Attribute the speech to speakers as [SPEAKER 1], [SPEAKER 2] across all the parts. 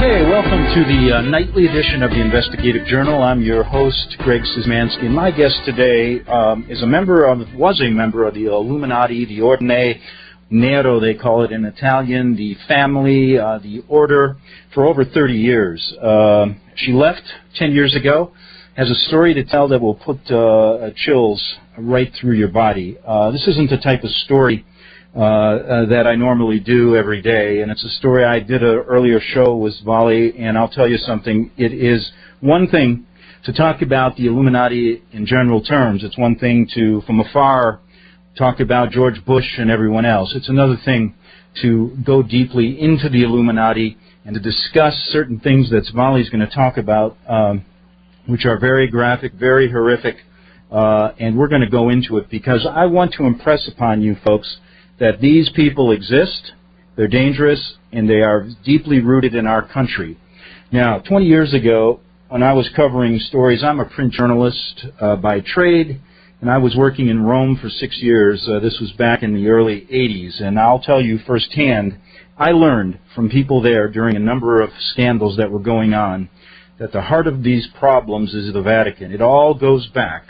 [SPEAKER 1] Okay, welcome to the nightly edition of the Investigative Journal. I'm your host, Greg Szymanski, and my guest today was a member of the Illuminati, the Ordine, Nero they call it in Italian, the family, the order, for over 30 years. She left 10 years ago, has a story to tell that will put chills right through your body. This isn't the type of story that I normally do every day, and it's a story I did an earlier show with Svali, and I'll tell you something, it is one thing to talk about the Illuminati in general terms. It's one thing to, from afar, talk about George Bush and everyone else. It's another thing to go deeply into the Illuminati and to discuss certain things that Svali's going to talk about, which are very graphic, very horrific, and we're going to go into it because I want to impress upon you folks that these people exist, they're dangerous, and they are deeply rooted in our country. Now, 20 years ago, when I was covering stories, I'm a print journalist by trade, and I was working in Rome for 6 years. This was back in the early 80s, and I'll tell you firsthand, I learned from people there during a number of scandals that were going on that the heart of these problems is the Vatican. It all goes back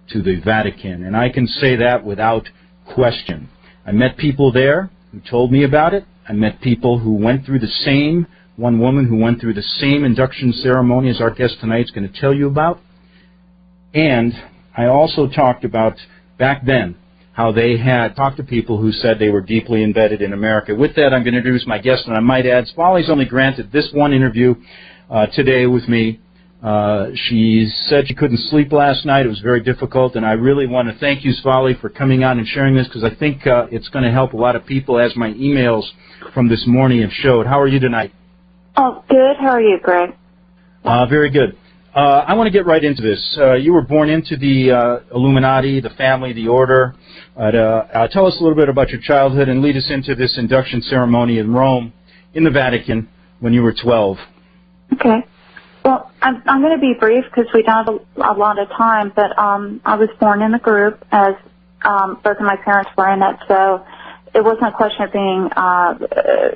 [SPEAKER 1] to the Vatican, and I can say that without question. I met people there who told me about it. I met people who went through the same, one woman who went through the same induction ceremony as our guest tonight is going to tell you about. And I also talked about, back then, how they had talked to people who said they were deeply embedded in America. With that, I'm going to introduce my guest, and I might add, Svali's only granted this one interview today with me. She said she couldn't sleep last night. It was very difficult, and I really want to thank you, Svali, for coming on and sharing this, because I think it's going to help a lot of people, as my emails from this morning have showed. How are you tonight?
[SPEAKER 2] Oh, good. How are you, Greg?
[SPEAKER 1] Very good. I want to get right into this. You were born into the Illuminati, the family, the order. Tell us a little bit about your childhood and lead us into this induction ceremony in Rome, in the Vatican, when you were 12.
[SPEAKER 2] Okay. Well, I'm going to be brief because we don't have a lot of time, but I was born in a group as both of my parents were in it, so it wasn't a question of being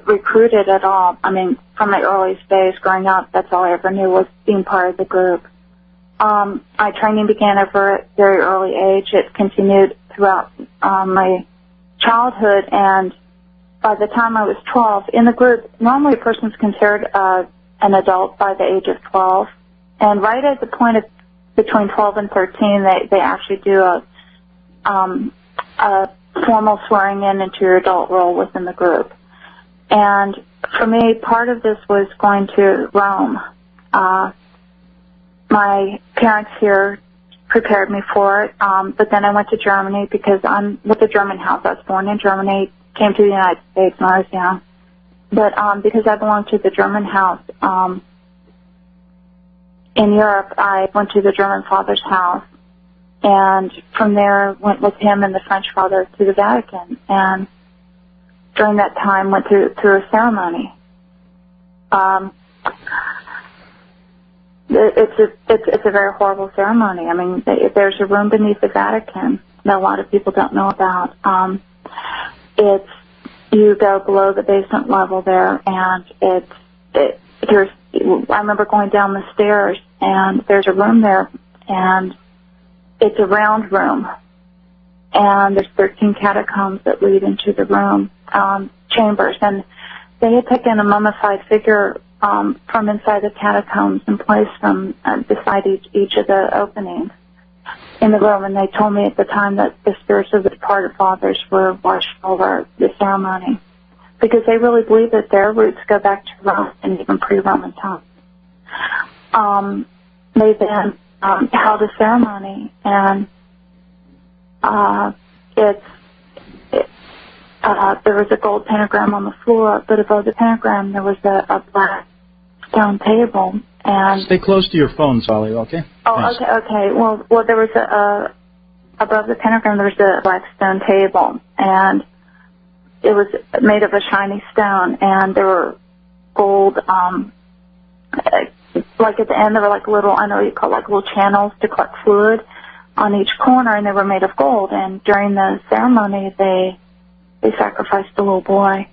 [SPEAKER 2] recruited at all. I mean, from my earliest days growing up, that's all I ever knew was being part of the group. My training began at a very early age. It continued throughout my childhood, and by the time I was 12, in the group, normally a person's considered an adult by the age of 12, and right at the point of between 12 and 13, they actually do a formal swearing in into your adult role within the group. And for me, part of this was going to Rome. My parents here prepared me for it, but then I went to Germany because I'm with the German house. I was born in Germany, came to the United States when I was young. But because I belonged to the German house in Europe, I went to the German father's house, and from there went with him and the French father to the Vatican. And during that time, went through a ceremony. It's a very horrible ceremony. I mean, there's a room beneath the Vatican that a lot of people don't know about. You go below the basement level there, and I remember going down the stairs, and there's a room there, and it's a round room, and there's 13 catacombs that lead into the room, chambers, and they had taken a mummified figure from inside the catacombs and placed them beside each of the openings in the room, and they told me at the time that the spirits of the departed fathers were washed over the ceremony because they really believe that their roots go back to Rome and even pre-Roman times. They then held a ceremony, and there was a gold pentagram on the floor, but above the pentagram there was a black stone table. And
[SPEAKER 1] stay close to your phone, Svali, okay?
[SPEAKER 2] Oh,
[SPEAKER 1] Thanks.
[SPEAKER 2] okay. Well, there was above the pentagram there was a black stone table, and it was made of a shiny stone, and there were gold, like at the end there were like little, I know you call it like little channels to collect fluid on each corner, and they were made of gold. And during the ceremony, they sacrificed a little boy,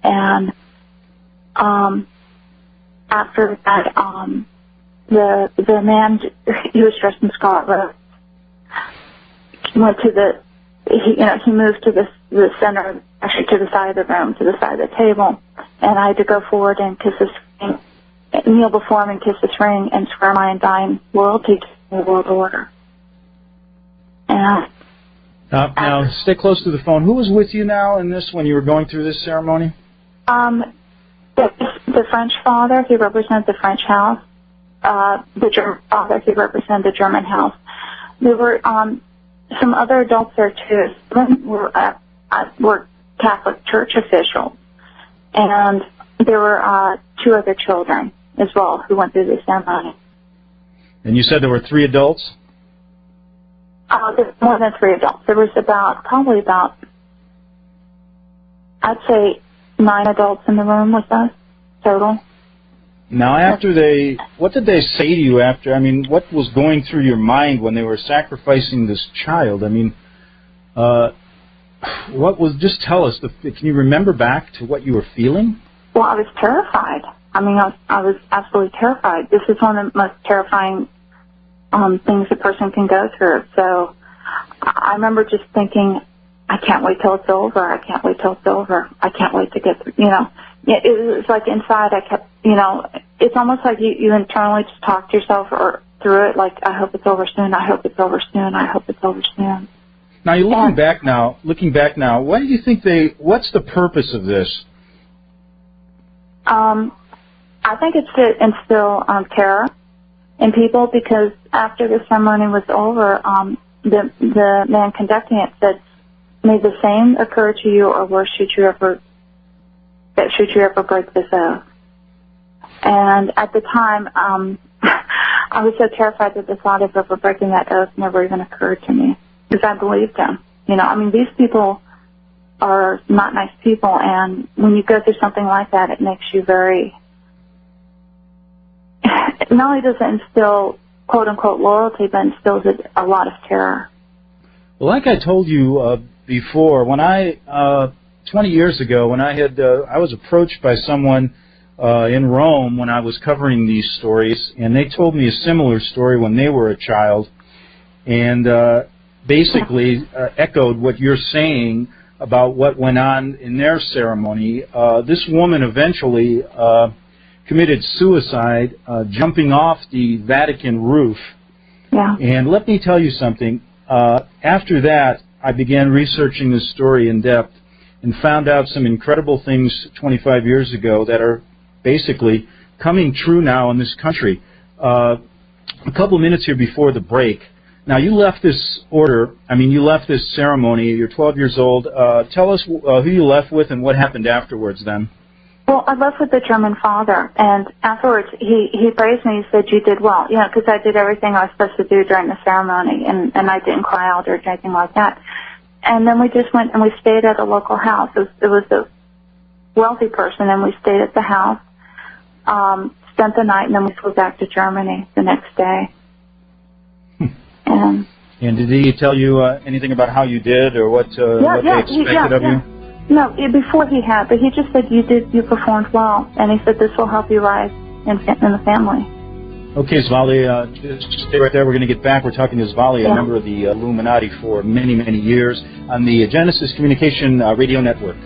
[SPEAKER 2] and after that, the man, he was dressed in scarlet robes, went to he moved to the center, actually to the side of the room, to the side of the table, and I had to go forward and kiss his ring, kneel before him and kiss his ring and swear my undying loyalty to the world order. And
[SPEAKER 1] now, stay close to the phone. Who was with you now in this when you were going through this ceremony?
[SPEAKER 2] The French father, he represented the French house. The German father, he represented the German house. There were some other adults there too. Some were Catholic Church officials, and there were 2 other children as well who went through the ceremony.
[SPEAKER 1] And you said there were 3 adults?
[SPEAKER 2] There's more than 3 adults. There was probably about, I'd say 9 adults in the room with us total.
[SPEAKER 1] Now, what did they say to you after? I mean, what was going through your mind when they were sacrificing this child? I mean, just tell us, can you remember back to what you were feeling?
[SPEAKER 2] Well, I was terrified. I mean, I was absolutely terrified. This is one of the most terrifying things a person can go through. So I remember just thinking, I can't wait till it's over. I can't wait till it's over. I can't wait to get through, It was like inside I kept, it's almost like you internally just talk to yourself or through it, like, I hope it's over soon, I hope it's over soon, I hope it's over soon.
[SPEAKER 1] Now, you're looking back now, what do you think what's the purpose of this?
[SPEAKER 2] I think it's to instill terror in people, because after the ceremony was over, the man conducting it said, may the same occur to you or worse should you ever break this oath. And at the time, I was so terrified that the thought of ever breaking that oath never even occurred to me, because I believed him. These people are not nice people, and when you go through something like that, it makes you very, not only does it instill quote-unquote loyalty, but instills a lot of terror.
[SPEAKER 1] Well, like I told you before, when 20 years ago, when I was approached by someone in Rome when I was covering these stories, and they told me a similar story when they were a child, and basically echoed what you're saying about what went on in their ceremony. This woman eventually committed suicide, jumping off the Vatican roof.
[SPEAKER 2] Yeah.
[SPEAKER 1] And let me tell you something. After that, I began researching this story in depth and found out some incredible things 25 years ago that are basically coming true now in this country. A couple of minutes here before the break. Now, you left this you left this ceremony. You're 12 years old. Tell us who you left with and what happened afterwards then.
[SPEAKER 2] Well, I left with the German father, and afterwards he praised me. He said, you did well, because I did everything I was supposed to do during the ceremony, and I didn't cry out or anything like that. And then we just went and we stayed at a local house. It was a wealthy person, and we stayed at the house, spent the night, and then we flew back to Germany the next day. And
[SPEAKER 1] did he tell you anything about how you did or what they expected of you?
[SPEAKER 2] No, before he had, but he just said you performed well, and he said this will help you rise in the family.
[SPEAKER 1] Okay, Svali, just stay right there. We're going to get back. We're talking to Svali, a member of the Illuminati for many, many years on the Genesis Communication Radio Network.